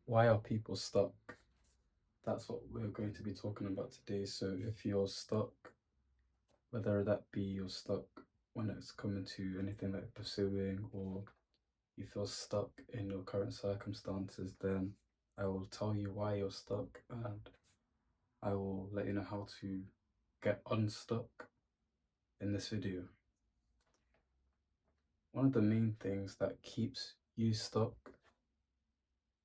Why are people stuck? That's what we're going to be talking about today. So, if you're stuck, whether that be you're stuck when it's coming to anything that you're pursuing, or you feel stuck in your current circumstances, then I will tell you why you're stuck and I will let you know how to get unstuck in this video. One of the main things that keeps you stuck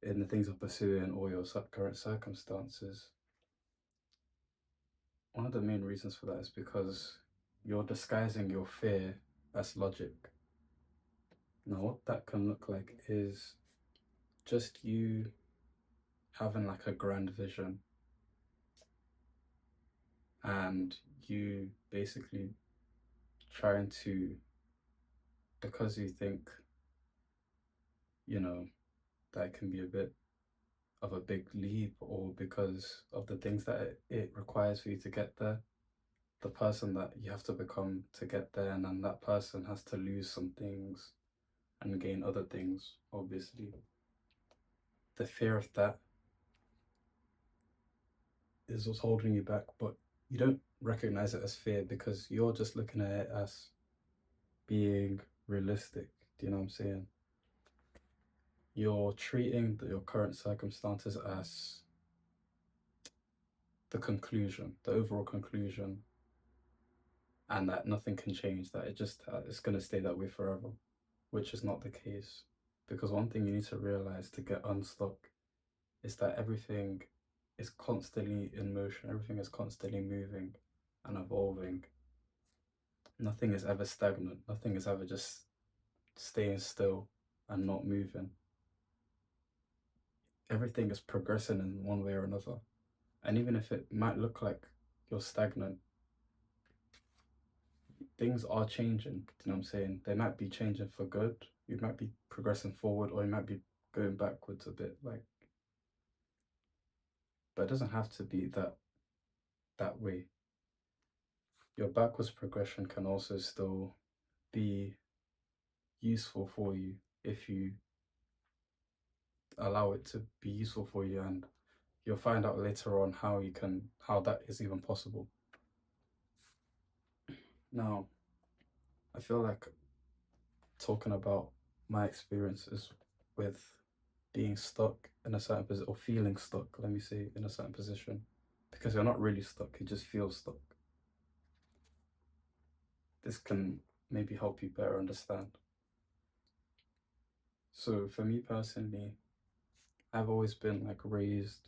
in the things you're pursuing or your current circumstances, one of the main reasons for that is because you're disguising your fear as logic. Now, what that can look like is just you having like a grand vision and you basically trying to, because you think, you know, that can be a bit of a big leap, or because of the things that it requires for you to get there, the person that you have to become to get there, and then that person has to lose some things and gain other things, obviously. The fear of that is what's holding you back, but you don't recognize it as fear because you're just looking at it as being realistic. Do you know what I'm saying? You're treating your current circumstances as the conclusion, the overall conclusion, and that nothing can change, that it's going to stay that way forever, which is not the case. Because one thing you need to realize to get unstuck is that everything is constantly in motion, everything is constantly moving and evolving. Nothing is ever stagnant, nothing is ever just staying still and not moving. Everything is progressing in one way or another. And even if it might look like you're stagnant, things are changing. Do you know what I'm saying? They might be changing for good. You might be progressing forward, or you might be going backwards a bit. But it doesn't have to be that way. Your backwards progression can also still be useful for you if you allow it to be useful for you, and you'll find out later on how that is even possible. Now, I feel like talking about my experiences with being stuck in a certain position, or feeling stuck, let me say, in a certain position, because you're not really stuck, you just feel stuck. This can maybe help you better understand. So for me personally, I've always been like raised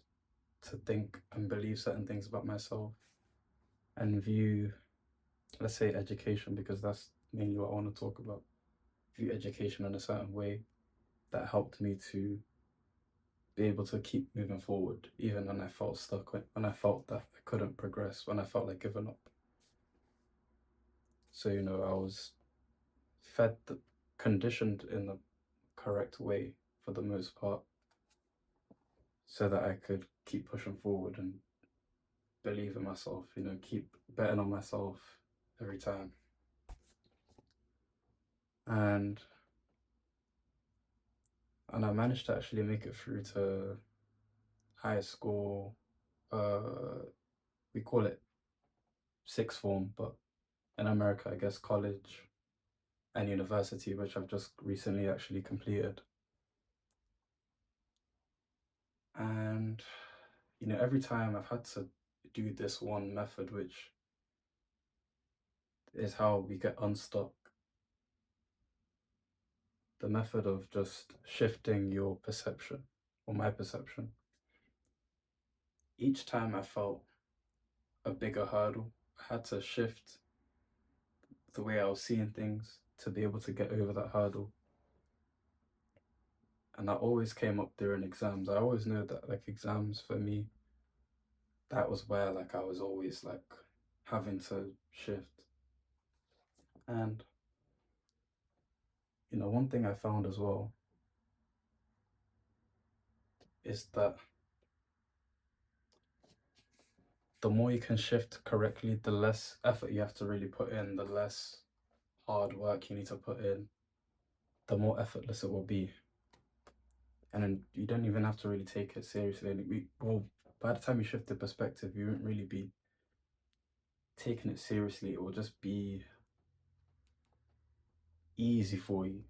to think and believe certain things about myself and view, let's say, education, because that's mainly what I want to talk about, view education in a certain way that helped me to be able to keep moving forward, even when I felt stuck, when I felt that I couldn't progress, when I felt like giving up. So, I was fed, conditioned in the correct way for the most part, so that I could keep pushing forward and believe in myself, keep betting on myself every time. And I managed to actually make it through to high school. We call it sixth form, but in America, I guess college and university, which I've just recently actually completed. And every time I've had to do this one method, which is how we get unstuck. The method of just shifting your perception, or my perception. Each time I felt a bigger hurdle, I had to shift the way I was seeing things to be able to get over that hurdle. And that always came up during exams. I always knew that like exams for me, that was where like I was always like having to shift. And one thing I found as well is that the more you can shift correctly, the less effort you have to really put in, the less hard work you need to put in, the more effortless it will be. and then you don't even have to really take it seriously. And well, by the time you shift the perspective, you won't really be taking it seriously. It will just be easy for you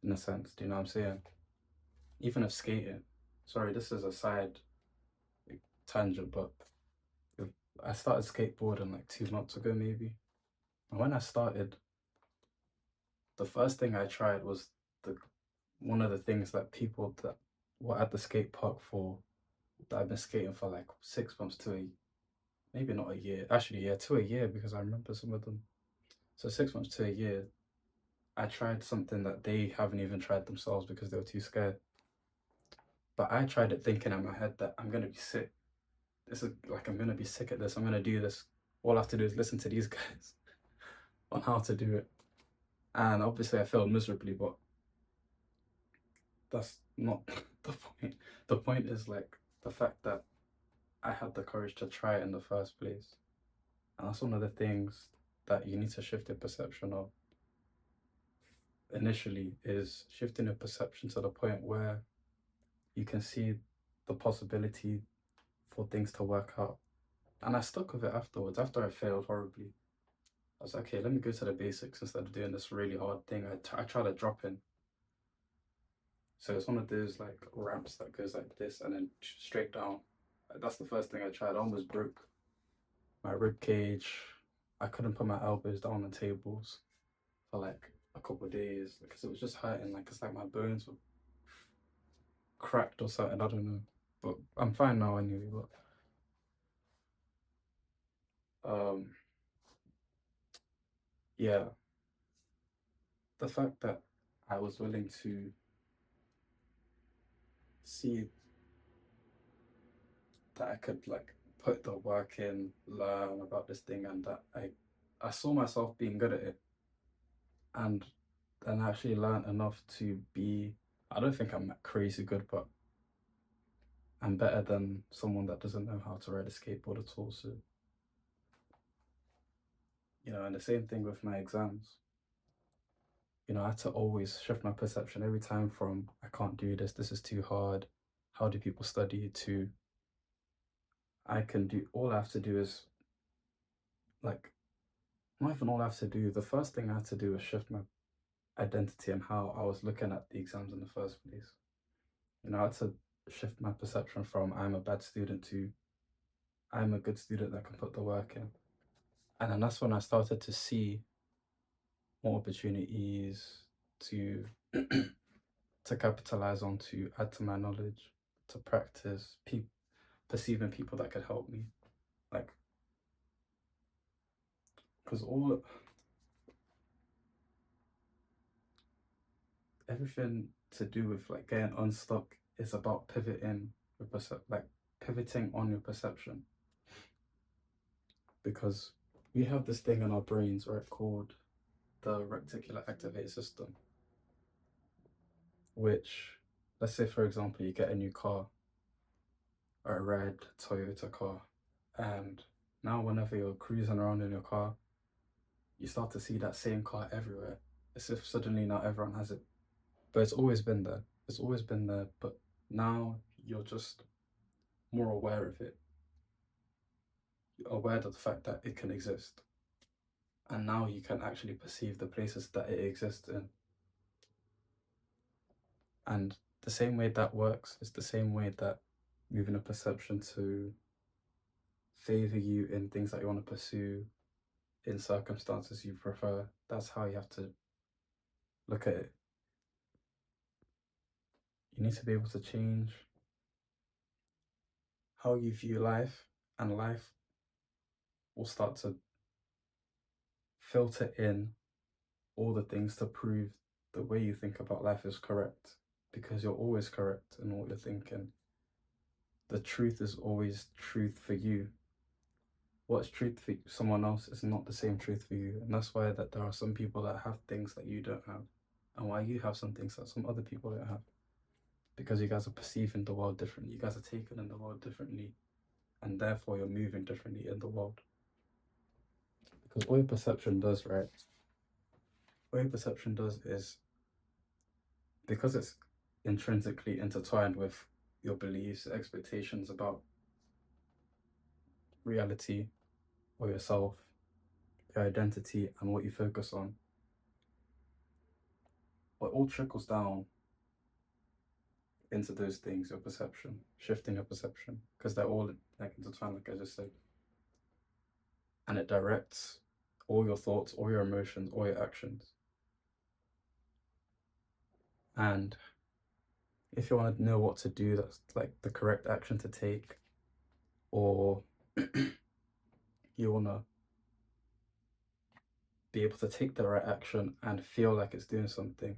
in a sense. Do you know what I'm saying? Even if skating. Sorry, this is a side like, tangent, but if- I started skateboarding like 2 months ago, maybe. And when I started, the first thing I tried was the one of the things that people that were at the skate park for that I've been skating for like 6 months to maybe not a year, actually, yeah, to a year because I remember some of them. So 6 months to a year, I tried something that they haven't even tried themselves because they were too scared. But I tried it thinking in my head that I'm gonna be sick. This is like I'm gonna be sick at this. I'm gonna do this. All I have to do is listen to these guys on how to do it. And obviously I failed miserably, but that's not the point. The point is like the fact that I had the courage to try it in the first place. And that's one of the things that you need to shift your perception of initially is shifting your perception to the point where you can see the possibility for things to work out. And I stuck with it afterwards. After I failed horribly, I was like, okay, let me go to the basics instead of doing this really hard thing. I tried to drop in. So it's one of those like ramps that goes like this and then straight down. That's the first thing I tried. I almost broke my rib cage. I couldn't put my elbows down on tables for like a couple of days because it was just hurting. Like it's like my bones were cracked or something. I don't know, but I'm fine now anyway. But yeah, the fact that I was willing to see that I could like put the work in, learn about this thing, and that I saw myself being good at it, and then I actually learned enough to be. I don't think I'm crazy good, but I'm better than someone that doesn't know how to ride a skateboard at all. So and the same thing with my exams. I had to always shift my perception every time from I can't do this, this is too hard, how do people study, to I can do, all I have to do is like, not even all I have to do, the first thing I had to do was shift my identity and how I was looking at the exams in the first place. I had to shift my perception from I'm a bad student to I'm a good student that can put the work in. And then that's when I started to see more opportunities to to capitalize on, to add to my knowledge, to practice, perceiving people that could help me. Like, because everything to do with like getting unstuck is about pivoting like pivoting on your perception. Because we have this thing in our brains, right, called the reticular activated system, which, let's say for example, you get a new car, or a red Toyota car, and now whenever you're cruising around in your car, you start to see that same car everywhere. As if suddenly now everyone has it. But it's always been there. It's always been there, but now you're just more aware of it. You're aware of the fact that it can exist. And now you can actually perceive the places that it exists in. And the same way that works is the same way that moving a perception to favor you in things that you want to pursue, in circumstances you prefer. That's how you have to look at it. You need to be able to change how you view life, and life will start to filter in all the things to prove the way you think about life is correct, because you're always correct in what you're thinking. The truth is always truth for you. What's truth for someone else is not the same truth for you, and that's why that there are some people that have things that you don't have, and why you have some things that some other people don't have, because you guys are perceiving the world differently. You guys are taking in the world differently, and therefore you're moving differently in the world. Because all your perception does, right? What your perception does is, because intrinsically intertwined with your beliefs, expectations about reality or yourself, your identity, and what you focus on. But it all trickles down into those things, your perception, shifting your perception, because they're all like intertwined, like I just said. And it directs all your thoughts, all your emotions, all your actions. And if you want to know what to do, that's like the correct action to take, or you want to be able to take the right action and feel like it's doing something,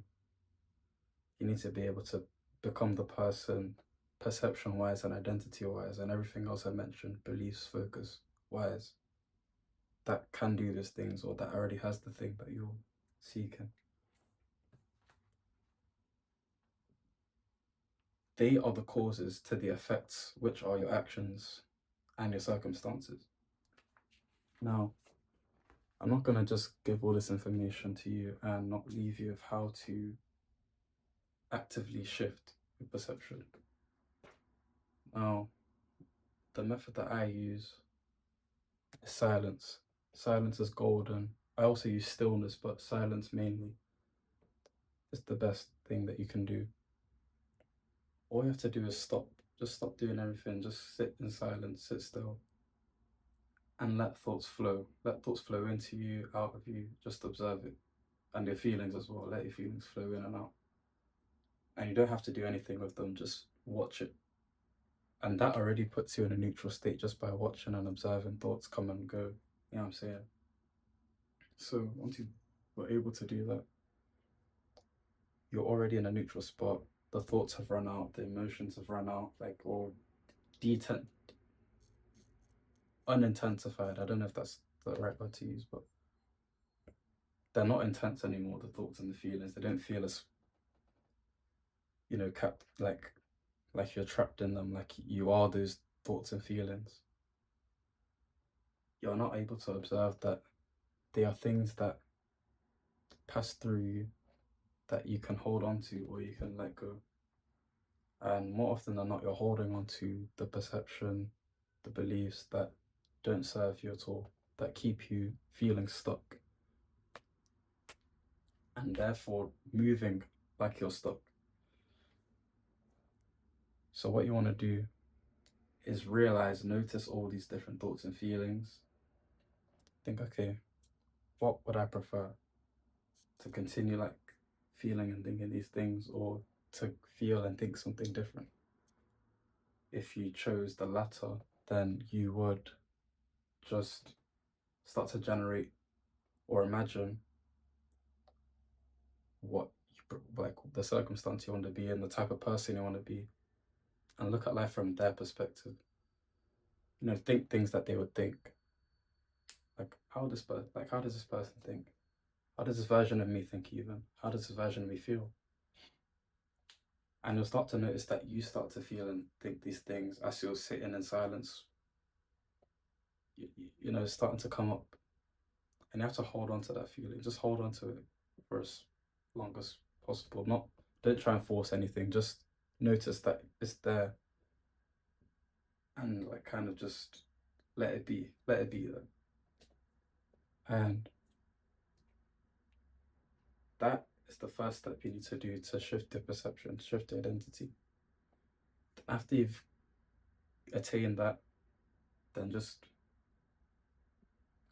you need to be able to become the person, perception wise and identity wise, and everything else I mentioned, beliefs, focus wise, that can do these things, or that already has the thing that you're seeking. They are the causes to the effects, which are your actions and your circumstances. Now, I'm not going to just give all this information to you and not leave you with how to actively shift your perception. Now, the method that I use is silence. Silence is golden. I also use stillness, but silence mainly is the best thing that you can do. All you have to do is stop. Just stop doing everything. Just sit in silence, sit still, and let thoughts flow. Let thoughts flow into you, out of you. Just observe it. And your feelings as well. Let your feelings flow in and out. And you don't have to do anything with them. Just watch it. And that already puts you in a neutral state just by watching and observing thoughts come and go. You know what I'm saying? So once you were able to do that, you're already in a neutral spot. The thoughts have run out, the emotions have run out, like, or detent unintensified. I don't know if that's the right word to use, but they're not intense anymore, the thoughts and the feelings. They don't feel as, capped, like you're trapped in them, like you are those thoughts and feelings. You're not able to observe that they are things that pass through you, that you can hold on to or you can let go. And more often than not, you're holding on to the perception, the beliefs that don't serve you at all, that keep you feeling stuck, and therefore moving like you're stuck. So what you want to do is realize, notice all these different thoughts and feelings. Think, okay, what would I prefer? To continue like feeling and thinking these things, or to feel and think something different? If you chose the latter, then you would just start to generate or imagine what like the circumstance you want to be in, the type of person you want to be, and look at life from their perspective. Think things that they would think. Like, how does this person think? How does this version of me think even? How does this version of me feel? And you'll start to notice that you start to feel and think these things as you're sitting in silence. It's starting to come up. And you have to hold on to that feeling. Just hold on to it for as long as possible. Don't try and force anything. Just notice that it's there, and like kind of just let it be. Let it be there. And that is the first step you need to do to shift your perception, shift your identity. After you've attained that, then just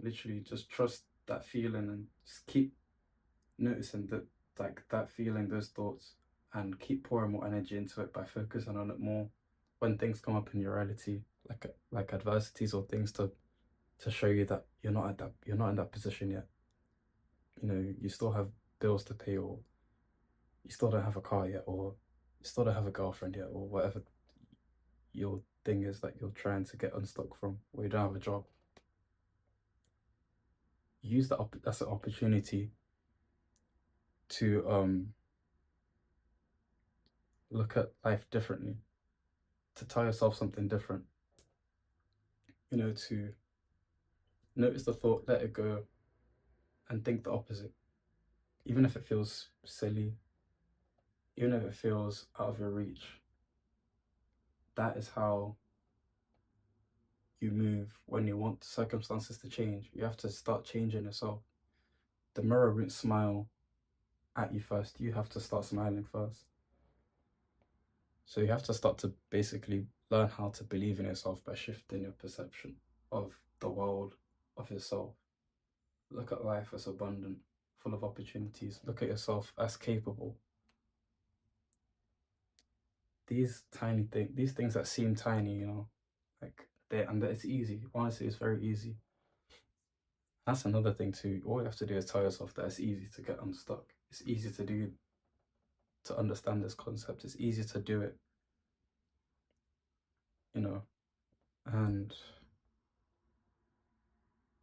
literally just trust that feeling and just keep noticing that feeling, those thoughts, and keep pouring more energy into it by focusing on it more when things come up in your reality, like adversities or things to show you that you're not in that position yet. You still have bills to pay, or you still don't have a car yet, or you still don't have a girlfriend yet, or whatever your thing is that you're trying to get unstuck from, or you don't have a job. Use that as an opportunity to look at life differently, to tell yourself something different, to notice the thought, let it go, and think the opposite. Even if it feels silly, even if it feels out of your reach. That is how you move when you want circumstances to change. You have to start changing yourself. The mirror won't smile at you first. You have to start smiling first. So you have to start to basically learn how to believe in yourself by shifting your perception of the world, of yourself. Look at life as abundant, full of opportunities. Look at yourself as capable. These tiny things, these things that seem tiny, like and that it's easy. Honestly, it's very easy. That's another thing too. All you have to do is tell yourself that it's easy to get unstuck. It's easy to do, to understand this concept. It's easy to do it, and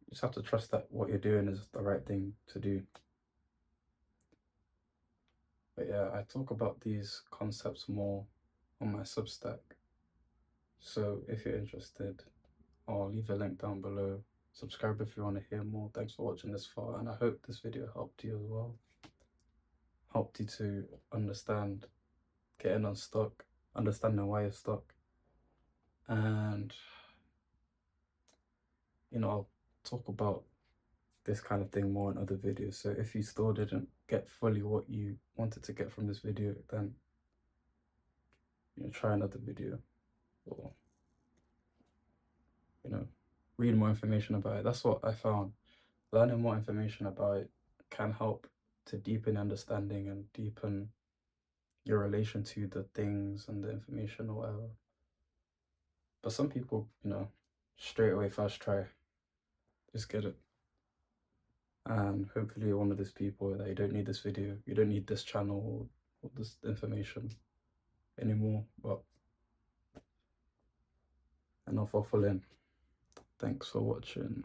you just have to trust that what you're doing is the right thing to do. But yeah, I talk about these concepts more on my Substack. So if you're interested, I'll leave a link down below. Subscribe if you want to hear more. Thanks for watching this far, and I hope this video helped you as well. Helped you to understand getting unstuck, understanding why you're stuck, and I'll talk about this kind of thing more in other videos. So if you still didn't get fully what you wanted to get from this video, then try another video, or read more information about it. That's what I found. Learning more information about it can help to deepen understanding and deepen your relation to the things and the information or whatever. But some people, straight away, first try, just get it. And hopefully you're one of those people that you don't need this video, you don't need this channel or this information anymore. But enough waffling. Thanks for watching.